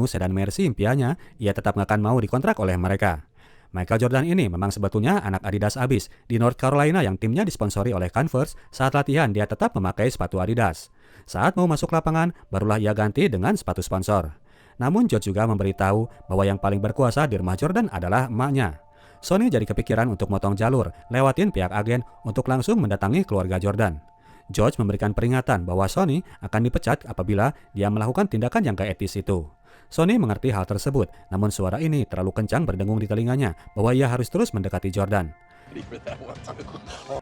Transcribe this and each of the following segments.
penuh sedan Mercy impiannya, ia tetap nggak akan mau dikontrak oleh mereka. Michael Jordan ini memang sebetulnya anak Adidas abis di North Carolina yang timnya disponsori oleh Converse. Saat latihan dia tetap memakai sepatu Adidas. Saat mau masuk lapangan, barulah ia ganti dengan sepatu sponsor. Namun George juga memberitahu bahwa yang paling berkuasa di rumah Jordan adalah emaknya. Sonny jadi kepikiran untuk motong jalur, lewatin pihak agen untuk langsung mendatangi keluarga Jordan. George memberikan peringatan bahwa Sonny akan dipecat apabila dia melakukan tindakan yang gak etis itu. Sonny mengerti hal tersebut, namun suara ini terlalu kencang berdengung di telinganya bahwa ia harus terus mendekati Jordan.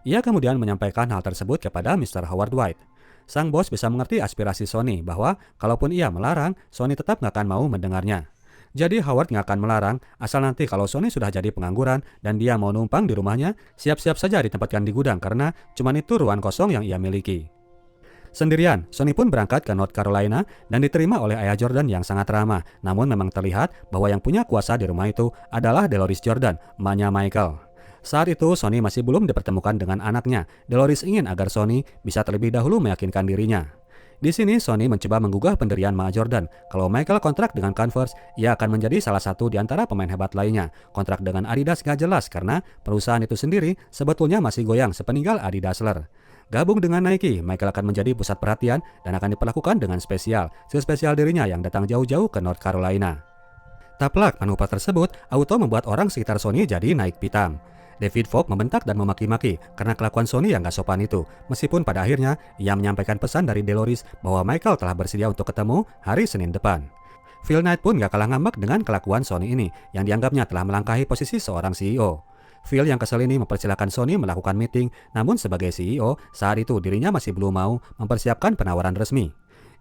Ia kemudian menyampaikan hal tersebut kepada Mr. Howard White. Sang bos bisa mengerti aspirasi Sonny bahwa kalaupun ia melarang, Sonny tetap gak akan mau mendengarnya. Jadi Howard nggak akan melarang, asal nanti kalau Sonny sudah jadi pengangguran dan dia mau numpang di rumahnya, siap-siap saja ditempatkan di gudang karena cuma itu ruang kosong yang ia miliki. Sendirian, Sonny pun berangkat ke North Carolina dan diterima oleh ayah Jordan yang sangat ramah. Namun memang terlihat bahwa yang punya kuasa di rumah itu adalah Deloris Jordan, emaknya Michael. Saat itu Sonny masih belum dipertemukan dengan anaknya. Deloris ingin agar Sonny bisa terlebih dahulu meyakinkan dirinya. Di sini Sonny mencoba menggugah pendirian Ma Jordan. Kalau Michael kontrak dengan Converse, ia akan menjadi salah satu di antara pemain hebat lainnya. Kontrak dengan Adidas gak jelas karena perusahaan itu sendiri sebetulnya masih goyang sepeninggal Adi Dassler. Gabung dengan Nike, Michael akan menjadi pusat perhatian dan akan diperlakukan dengan spesial. Sespesial dirinya yang datang jauh-jauh ke North Carolina. Taplak manuver tersebut auto membuat orang sekitar Sonny jadi naik pitam. David Fogg membentak dan memaki-maki karena kelakuan Sonny yang gak sopan itu. Meskipun pada akhirnya ia menyampaikan pesan dari Deloris bahwa Michael telah bersedia untuk ketemu hari Senin depan. Phil Knight pun gak kalah ngambek dengan kelakuan Sonny ini yang dianggapnya telah melangkahi posisi seorang CEO. Phil yang kesal ini mempersilahkan Sonny melakukan meeting, namun sebagai CEO saat itu dirinya masih belum mau mempersiapkan penawaran resmi.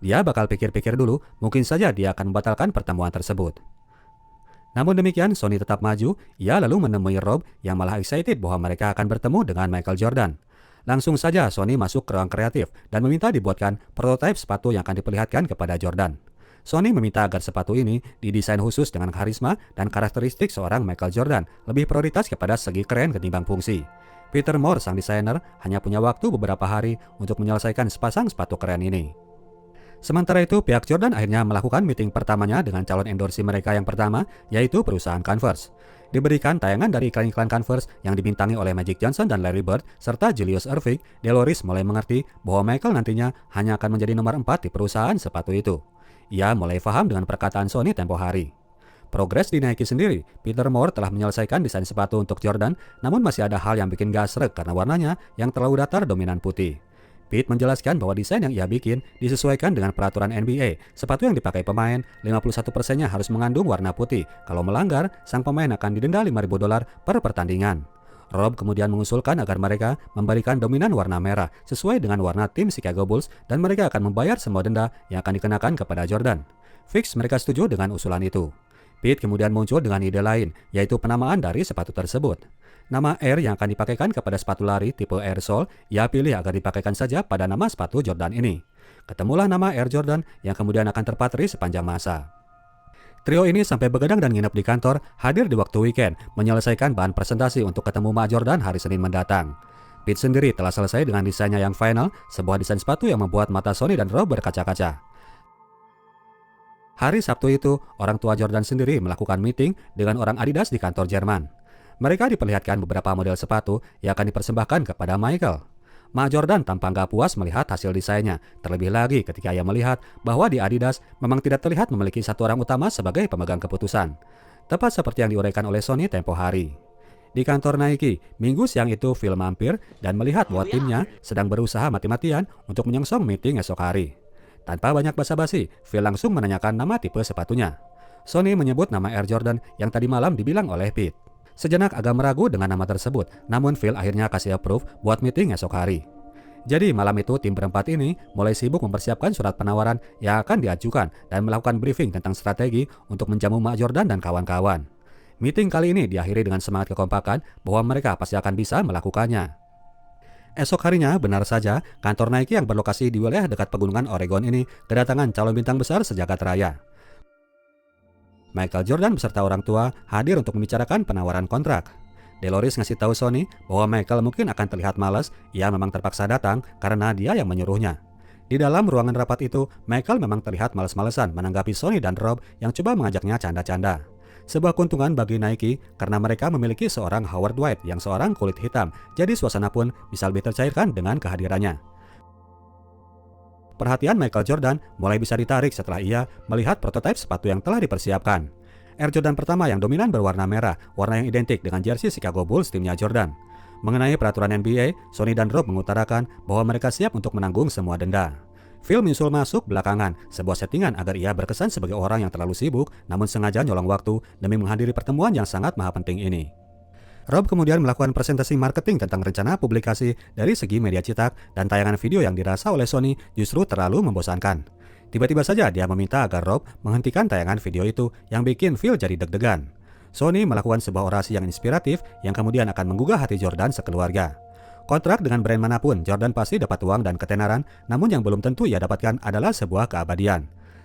Dia bakal pikir-pikir dulu, mungkin saja dia akan membatalkan pertemuan tersebut. Namun demikian, Sonny tetap maju. Ia lalu menemui Rob yang malah excited bahwa mereka akan bertemu dengan Michael Jordan. Langsung saja Sonny masuk ke ruang kreatif dan meminta dibuatkan prototipe sepatu yang akan diperlihatkan kepada Jordan. Sonny meminta agar sepatu ini didesain khusus dengan karisma dan karakteristik seorang Michael Jordan, lebih prioritas kepada segi keren ketimbang fungsi. Peter Moore, sang desainer, hanya punya waktu beberapa hari untuk menyelesaikan sepasang sepatu keren ini. Sementara itu, pihak Jordan akhirnya melakukan meeting pertamanya dengan calon endorsi mereka yang pertama, yaitu perusahaan Converse. Diberikan tayangan dari iklan-iklan Converse yang dibintangi oleh Magic Johnson dan Larry Bird, serta Julius Erving, Deloris mulai mengerti bahwa Michael nantinya hanya akan menjadi nomor 4 di perusahaan sepatu itu. Ia mulai paham dengan perkataan Sonny tempo hari. Progres di Nike sendiri, Peter Moore telah menyelesaikan desain sepatu untuk Jordan, namun masih ada hal yang bikin gak sreg karena warnanya yang terlalu datar dominan putih. Pete menjelaskan bahwa desain yang ia bikin disesuaikan dengan peraturan NBA. Sepatu yang dipakai pemain, 51%-nya harus mengandung warna putih. Kalau melanggar, sang pemain akan didenda $5.000 per pertandingan. Rob kemudian mengusulkan agar mereka memberikan dominan warna merah sesuai dengan warna tim Chicago Bulls dan mereka akan membayar semua denda yang akan dikenakan kepada Jordan. Fix mereka setuju dengan usulan itu. Pete kemudian muncul dengan ide lain, yaitu penamaan dari sepatu tersebut. Nama Air yang akan dipakaikan kepada sepatu lari tipe Air Sol, ia pilih agar dipakaikan saja pada nama sepatu Jordan ini. Ketemulah nama Air Jordan yang kemudian akan terpatri sepanjang masa. Trio ini sampai begadang dan nginep di kantor, hadir di waktu weekend, menyelesaikan bahan presentasi untuk ketemu Ma Jordan hari Senin mendatang. Pete sendiri telah selesai dengan desainnya yang final, sebuah desain sepatu yang membuat mata Sonny dan Rob berkaca-kaca. Hari Sabtu itu, orang tua Jordan sendiri melakukan meeting dengan orang Adidas di kantor Jerman. Mereka diperlihatkan beberapa model sepatu yang akan dipersembahkan kepada Michael. Ma Jordan tampak gak puas melihat hasil desainnya, terlebih lagi ketika ia melihat bahwa di Adidas memang tidak terlihat memiliki satu orang utama sebagai pemegang keputusan. Tepat seperti yang diuraikan oleh Sonny tempo hari. Di kantor Nike, minggu siang itu Phil mampir dan melihat bahwa timnya sedang berusaha mati-matian untuk menyongsong meeting esok hari. Tanpa banyak basa-basi, Phil langsung menanyakan nama tipe sepatunya. Sonny menyebut nama Air Jordan yang tadi malam dibilang oleh Pete. Sejenak agak meragu dengan nama tersebut, namun Phil akhirnya kasih approve buat meeting esok hari. Jadi malam itu tim berempat ini mulai sibuk mempersiapkan surat penawaran yang akan diajukan dan melakukan briefing tentang strategi untuk menjamu Ma Jordan dan kawan-kawan. Meeting kali ini diakhiri dengan semangat kekompakan bahwa mereka pasti akan bisa melakukannya. Esok harinya, benar saja, kantor Nike yang berlokasi di wilayah dekat pegunungan Oregon ini kedatangan calon bintang besar sejagat raya. Michael Jordan beserta orang tua hadir untuk membicarakan penawaran kontrak. Deloris ngasih tahu Sonny bahwa Michael mungkin akan terlihat malas, ia memang terpaksa datang karena dia yang menyuruhnya. Di dalam ruangan rapat itu, Michael memang terlihat males-malesan menanggapi Sony dan Rob yang coba mengajaknya canda-canda. Sebuah keuntungan bagi Nike karena mereka memiliki seorang Howard White yang seorang kulit hitam, jadi suasana pun bisa lebih tercairkan dengan kehadirannya. Perhatian Michael Jordan mulai bisa ditarik setelah ia melihat prototipe sepatu yang telah dipersiapkan. Air Jordan pertama yang dominan berwarna merah, warna yang identik dengan jersey Chicago Bulls timnya Jordan. Mengenai peraturan NBA, Sony dan Rob mengutarakan bahwa mereka siap untuk menanggung semua denda. Phil menyusul masuk belakangan, sebuah settingan agar ia berkesan sebagai orang yang terlalu sibuk namun sengaja nyolong waktu demi menghadiri pertemuan yang sangat maha penting ini. Rob kemudian melakukan presentasi marketing tentang rencana publikasi dari segi media cetak dan tayangan video yang dirasa oleh Sony justru terlalu membosankan. Tiba-tiba saja dia meminta agar Rob menghentikan tayangan video itu yang bikin Phil jadi deg-degan. Sony melakukan sebuah orasi yang inspiratif yang kemudian akan menggugah hati Jordan sekeluarga. Kontrak dengan brand manapun, Jordan pasti dapat uang dan ketenaran, namun yang belum tentu ia dapatkan adalah sebuah keabadian.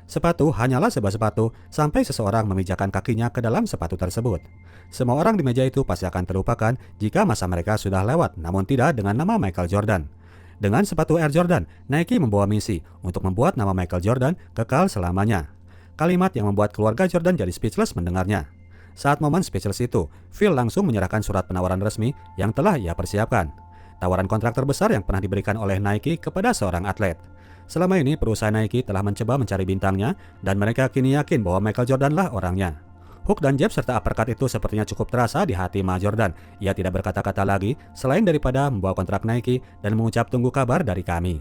Sepatu hanyalah sebuah sepatu sampai seseorang memijakan kakinya ke dalam sepatu tersebut. Semua orang di meja itu pasti akan terlupakan jika masa mereka sudah lewat, namun tidak dengan nama Michael Jordan. Dengan sepatu Air Jordan, Nike membawa misi untuk membuat nama Michael Jordan kekal selamanya. Kalimat yang membuat keluarga Jordan jadi speechless mendengarnya. Saat momen speechless itu, Phil langsung menyerahkan surat penawaran resmi yang telah ia persiapkan. Tawaran kontrak terbesar yang pernah diberikan oleh Nike kepada seorang atlet. Selama ini, perusahaan Nike telah mencoba mencari bintangnya, dan mereka kini yakin bahwa Michael Jordan lah orangnya. Hook dan jab serta uppercut itu sepertinya cukup terasa di hati Ma Jordan. Ia tidak berkata-kata lagi, selain daripada membawa kontrak Nike dan mengucap tunggu kabar dari kami.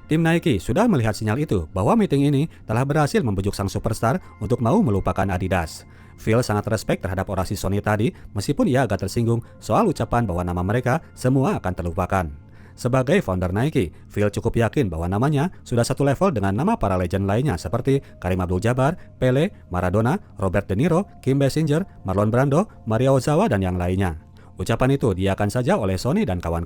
Tim Nike sudah melihat sinyal itu bahwa meeting ini telah berhasil membujuk sang superstar untuk mau melupakan Adidas. Phil sangat respect terhadap orasi Sony tadi meskipun ia agak tersinggung soal ucapan bahwa nama mereka semua akan terlupakan. Sebagai founder Nike, Phil cukup yakin bahwa namanya sudah satu level dengan nama para legend lainnya seperti Kareem Abdul-Jabbar, Pele, Maradona, Robert De Niro, Kim Basinger, Marlon Brando, Mario Ozawa, dan yang lainnya. Ucapan itu diakan saja oleh Sony dan kawan